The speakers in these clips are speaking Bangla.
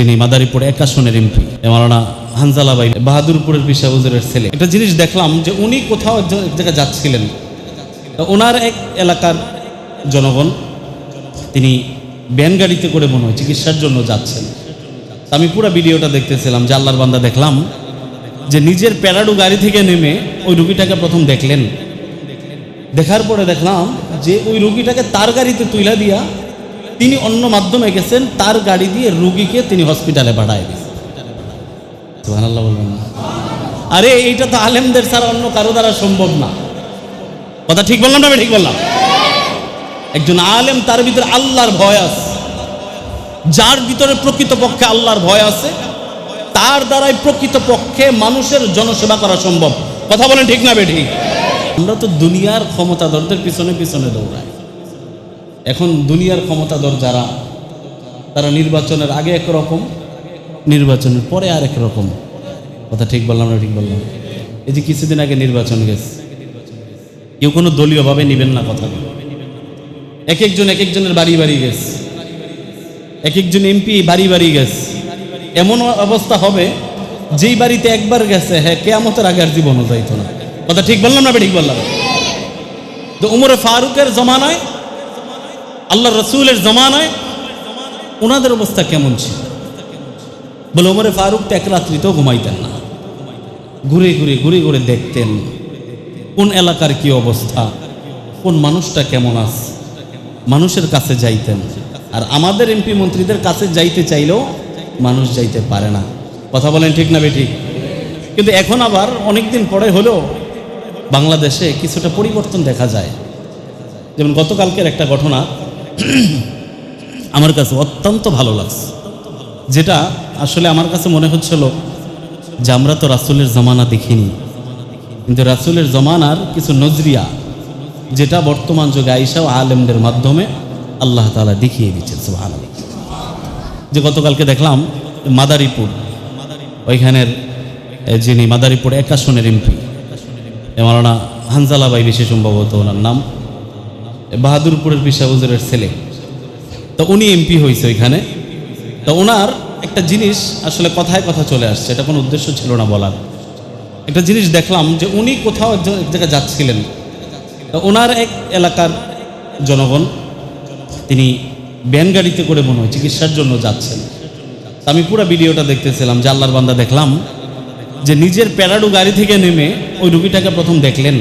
তিনি মাদারীপুর 1 আসনের এমপি মাওলানা হানজালা ভাই বাহাদুরপুরের পিসা হুজুরের ছেলে। একটা জিনিস দেখলাম যে উনি কোথাও এক জায়গায় যাচ্ছিলেন, ওনার এক এলাকার জনগণ তিনি ব্যান গাড়িতে করে মনে হয় চিকিৎসার জন্য যাচ্ছেন। আমি পুরো ভিডিওটা দেখতেছিলাম যে আল্লাহর বান্দা দেখলাম যে নিজের প্যারাডো গাড়ি থেকে নেমে ওই রুগীটাকে প্রথম দেখলেন, দেখার পরে দেখলাম যে ওই রুগীটাকে তার গাড়িতে তুইলা দিয়া তিনি অন্য মাধ্যমে গেছেন, তার গাড়ি দিয়ে রুগীকে তিনি হসপিটালে পাঠায় দিয়েছেন। সুবহানাল্লাহ বলবেন না? আরে এইটা তো আলেমদের ছাড়া অন্য কারো দ্বারা সম্ভব না। কথা ঠিক বললাম না? ঠিক বললাম? একজন আলেম, তার ভিতরে আল্লাহর ভয় আছে, যার ভিতরে প্রকৃতপক্ষে আল্লাহর ভয় আছে তার দ্বারাই প্রকৃতপক্ষে মানুষের জনসেবা করা সম্ভব। কথা বলেন ঠিক না বেঠিক? আমরা তো দুনিয়ার ক্ষমতাধরদের পিছনে পিছনে দৌড়াই। এখন দুনিয়ার ক্ষমতাধর যারা, তারা নির্বাচনের আগে একরকম, নির্বাচনের পরে আর একরকম। কথা ঠিক বললাম না? ঠিক বললাম? এই যে কিছুদিন আগে নির্বাচন গেছে, কেউ কোনো দলীয়ভাবে নেবেন না কথা। এক একজনের বাড়ি বাড়ি গেছে, এক একজন এমপি বাড়ি বাড়ি গেছে। এমন অবস্থা হবে যেই বাড়িতে একবার গেছে, হ্যাঁ, কিয়ামতের আগে আর জীবনও যাইতো না। কথা ঠিক বললাম না? ঠিক বললাম? তো উমরে ফারুকের জমানায়, আল্লাহ রসুলের জমানায় ওনাদের অবস্থা কেমন ছিল? বলে ওমরে ফারুক তো এক রাত্রিতেও ঘুমাইতেন না, ঘুরে ঘুরে দেখতেন কোন এলাকার কি অবস্থা, কোন মানুষটা কেমন আছে, মানুষের কাছে যাইতেন। আর আমাদের এমপি মন্ত্রীদের কাছে যাইতে চাইলেও মানুষ যাইতে পারে না। কথা বলেন ঠিক না বেঠিক? কিন্তু এখন আবার অনেকদিন পরে হলেও বাংলাদেশে কিছুটা পরিবর্তন দেখা যায়। যেমন গতকালকের একটা ঘটনা আমার কাছে অত্যন্ত ভালো লাগছে, যেটা আসলে আমার কাছে মনে হচ্ছিল যে আমরা তো রাসূলের জমানা দেখিনি, কিন্তু রাসূলের জমানার কিছু নজরিয়া যেটা বর্তমান যুগে আয়েশা ও আলেমদের মাধ্যমে আল্লাহ তাআলা দেখিয়ে দিচ্ছেন। সুবহানাল্লাহ। যে গতকালকে দেখলাম মাদারীপুর, ওইখানের যিনি মাদারীপুর 1 আসনের এমপি মাওলানা হানজালা ভাই, বেশি সম্ভবত ওনার নাম, বাহাদুরপুরের পিসা হুজুরের ছেলে। তো উনি এমপি হয়েছে ওইখানে। তো ওনার একটা জিনিস আসলে কথায় কথা চলে আসছে, এটা কোনো উদ্দেশ্য ছিল না বলার। একটা জিনিস দেখলাম যে উনি কোথাও এক জায়গায় যাচ্ছিলেন, তো ওনার এক এলাকার জনগণ তিনি ব্যান গাড়িতে করে মনে হয় চিকিৎসার জন্য যাচ্ছেন। আমি পুরো ভিডিওটা দেখতেছিলাম যে আল্লাহর বান্দা দেখলাম যে নিজের প্যারাডো গাড়ি থেকে নেমে ওই রুগীটাকে প্রথম দেখলেন,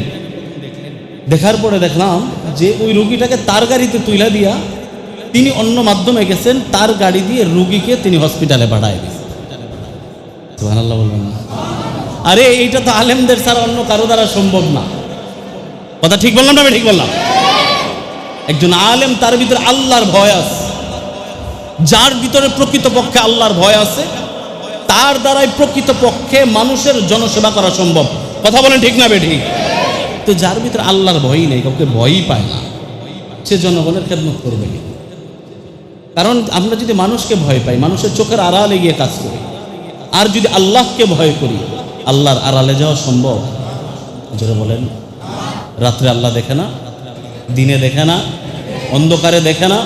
দেখার পরে দেখলাম যে ওই রুগীটাকে তার গাড়িতে তুইলা দিয়া তিনি অন্য মাধ্যমে গেছেন, তার গাড়ি দিয়ে রুগীকে তিনি হসপিটালে পাঠায় দিয়েছেন। সুবহানাল্লাহ বলবেন না? আরে এইটা তো আলেমদের ছাড়া অন্য কারো দ্বারা সম্ভব না। কথা ঠিক বললাম না? ঠিক বললাম? একজন আলেম, তার ভিতরে আল্লাহর ভয় আছে, যার ভিতরে প্রকৃতপক্ষে আল্লাহর ভয় আছে তার দ্বারাই প্রকৃতপক্ষে মানুষের জনসেবা করা সম্ভব। কথা বলেন ঠিক না বেঠিক? তো যার ভিতরে আল্লাহর ভয়ই নেই, কাউকে ভয়ই পায় না, সে জনগণের খেদমত করবে না। কারণ আমরা যদি মানুষকে ভয় পাই, মানুষের চোখের আড়ালে গিয়ে কাজ করি, আর যদি আল্লাহকে ভয় করি, আল্লাহর আড়ালে যাওয়া সম্ভব? যারা বলেন রাত্রে আল্লাহ দেখে না, দিনে দেখে না, অন্ধকারে দেখে না?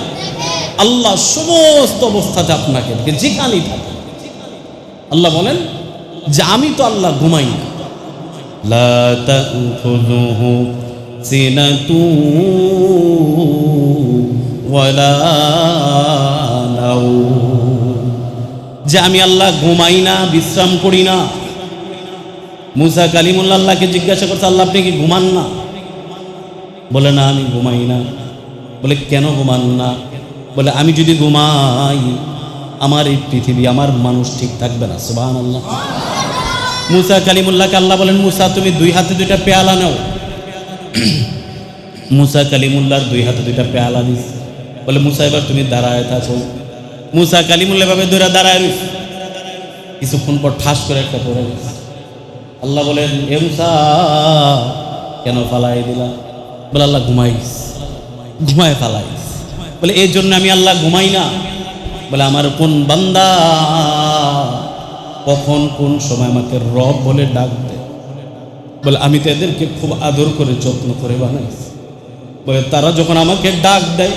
আল্লাহ সমস্ত অবস্থাতে আপনাকে দেখে, যেখানেই থাকে। আল্লাহ বলেন যে আমি তো আল্লাহ ঘুমাই না। লা তাখুযুহু সিনাতুন ওয়ালা নাওম, যে আমি আল্লাহ ঘুমাই না, বিশ্রাম করি না। মুসা কালিমুল্লাহ আল্লাহকে জিজ্ঞাসা করছে, আল্লাহ আপনি কি ঘুমান না? বলে না, আমি ঘুমাই না। বলে কেন ঘুমান না? বলে আমি যদি ঘুমাই আমার এই পৃথিবী, আমার মানুষ ঠিক থাকবে না। সুবহানাল্লাহ। মুসা কালিমুল্লাহকে আল্লাহ বলেন, মুসা তুমি 2 হাতে 2টা পেয়ালা নাও। মুসা কালিমুল্লাহর 2 হাতে 2টা পেয়ালা দিস। বলে মুসা এবার তুমি দাঁড়ায় থাকো। মুসা কালিমুল্লাহ ভাবে ধরে দাঁড়ায় রইছে। কিছুক্ষণ পর ঠাস করে একটা পড়ে গেছে। আল্লাহ বলেন, এ মুসা কেন ফালাই দিলা? বলে আল্লাহ ঘুমায় ফালাইস। বলে এই জন্য আমি আল্লাহ ঘুমাই না। বলে আমার কোন বান্দা কখন কোন সময় আমাকে রব বলে ডাক দেয়। বলে আমি তো এদেরকে খুব আদর করে যত্ন করে বানাইছি। বলে তারা যখন আমাকে ডাক দেয়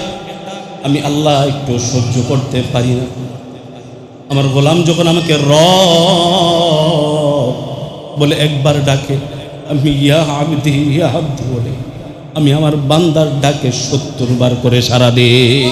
আমি আল্লাহ একটু সহ্য করতে পারি না। আমার গোলাম যখন আমাকে রব বলে একবার ডাকে, আমি ইয়া আবদি ইয়া আবদি বলে আমি আমার বান্দার ডাকে 70 বার করে সাড়া দিই।